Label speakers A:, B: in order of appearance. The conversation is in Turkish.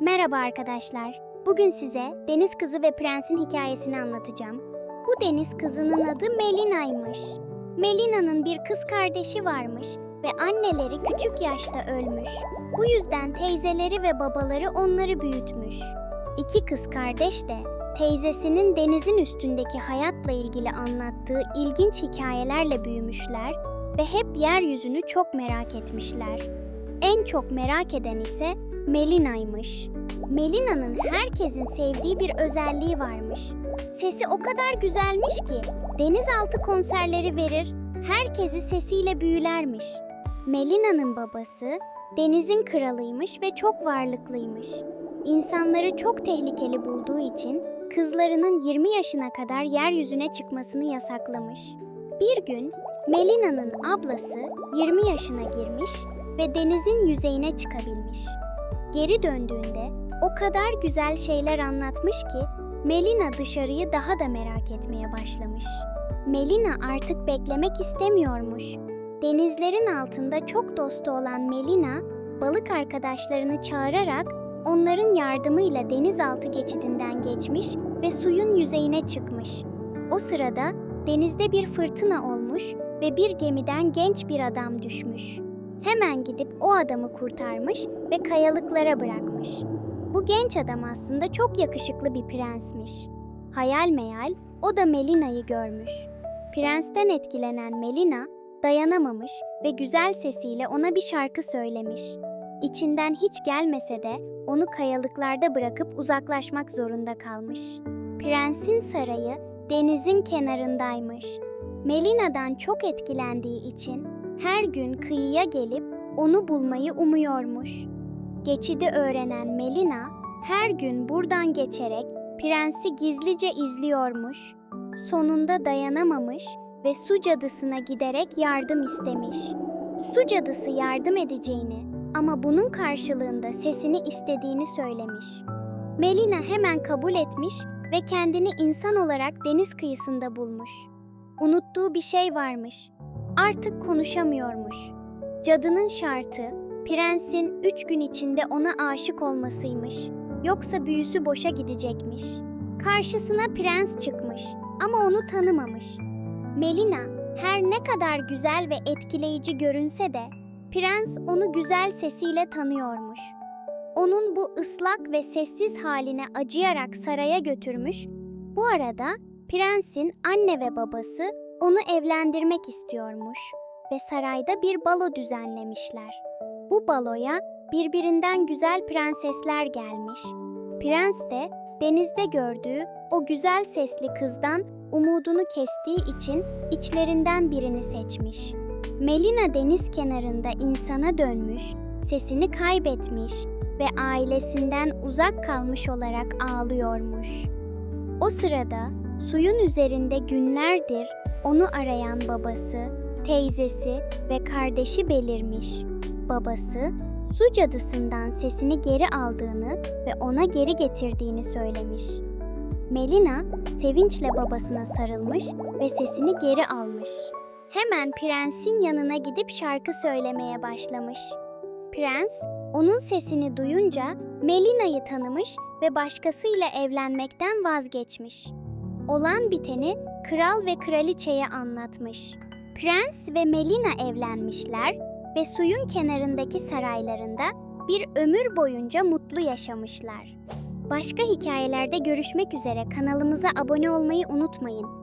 A: Merhaba arkadaşlar. Bugün size Deniz Kızı ve Prens'in hikayesini anlatacağım. Bu deniz kızının adı Melina'ymış. Melina'nın bir kız kardeşi varmış ve anneleri küçük yaşta ölmüş. Bu yüzden teyzeleri ve babaları onları büyütmüş. İki kız kardeş de teyzesinin denizin üstündeki hayatla ilgili anlattığı ilginç hikayelerle büyümüşler ve hep yeryüzünü çok merak etmişler. En çok merak eden ise Melina'ymış. Melina'nın herkesin sevdiği bir özelliği varmış. Sesi o kadar güzelmiş ki denizaltı konserleri verir, herkesi sesiyle büyülermiş. Melina'nın babası denizin kralıymış ve çok varlıklıymış. İnsanları çok tehlikeli bulduğu için kızlarının 20 yaşına kadar yeryüzüne çıkmasını yasaklamış. Bir gün Melina'nın ablası 20 yaşına girmiş ve denizin yüzeyine çıkabilmiş. Geri döndüğünde o kadar güzel şeyler anlatmış ki Melina dışarıyı daha da merak etmeye başlamış. Melina artık beklemek istemiyormuş. Denizlerin altında çok dostu olan Melina, balık arkadaşlarını çağırarak onların yardımıyla denizaltı geçidinden geçmiş ve suyun yüzeyine çıkmış. O sırada denizde bir fırtına olmuş ve bir gemiden genç bir adam düşmüş. Hemen gidip o adamı kurtarmış ve kayalıklara bırakmış. Bu genç adam aslında çok yakışıklı bir prensmiş. Hayal meyal o da Melina'yı görmüş. Prensten etkilenen Melina dayanamamış ve güzel sesiyle ona bir şarkı söylemiş. İçinden hiç gelmese de onu kayalıklarda bırakıp uzaklaşmak zorunda kalmış. Prensin sarayı denizin kenarındaymış. Melina'dan çok etkilendiği için her gün kıyıya gelip onu bulmayı umuyormuş. Geçidi öğrenen Melina her gün buradan geçerek prensi gizlice izliyormuş. Sonunda dayanamamış ve su cadısına giderek yardım istemiş. Su cadısı yardım edeceğini ama bunun karşılığında sesini istediğini söylemiş. Melina hemen kabul etmiş ve kendini insan olarak deniz kıyısında bulmuş. Unuttuğu bir şey varmış. Artık konuşamıyormuş. Cadının şartı, prensin 3 gün içinde ona aşık olmasıymış. Yoksa büyüsü boşa gidecekmiş. Karşısına prens çıkmış ama onu tanımamış. Melina her ne kadar güzel ve etkileyici görünse de prens onu güzel sesiyle tanıyormuş. Onun bu ıslak ve sessiz haline acıyarak saraya götürmüş. Bu arada prensin anne ve babası onu evlendirmek istiyormuş ve sarayda bir balo düzenlemişler. Bu baloya birbirinden güzel prensesler gelmiş. Prens de denizde gördüğü o güzel sesli kızdan umudunu kestiği için içlerinden birini seçmiş. Melina deniz kenarında insana dönmüş, sesini kaybetmiş ve ailesinden uzak kalmış olarak ağlıyormuş. O sırada suyun üzerinde günlerdir onu arayan babası, teyzesi ve kardeşi belirmiş. Babası, su cadısından sesini geri aldığını ve ona geri getirdiğini söylemiş. Melina, sevinçle babasına sarılmış ve sesini geri almış. Hemen prensin yanına gidip şarkı söylemeye başlamış. Prens, onun sesini duyunca Melina'yı tanımış ve başkasıyla evlenmekten vazgeçmiş. Olan biteni kral ve kraliçeye anlatmış. Prens ve Melina evlenmişler ve suyun kenarındaki saraylarında bir ömür boyunca mutlu yaşamışlar. Başka hikayelerde görüşmek üzere, kanalımıza abone olmayı unutmayın.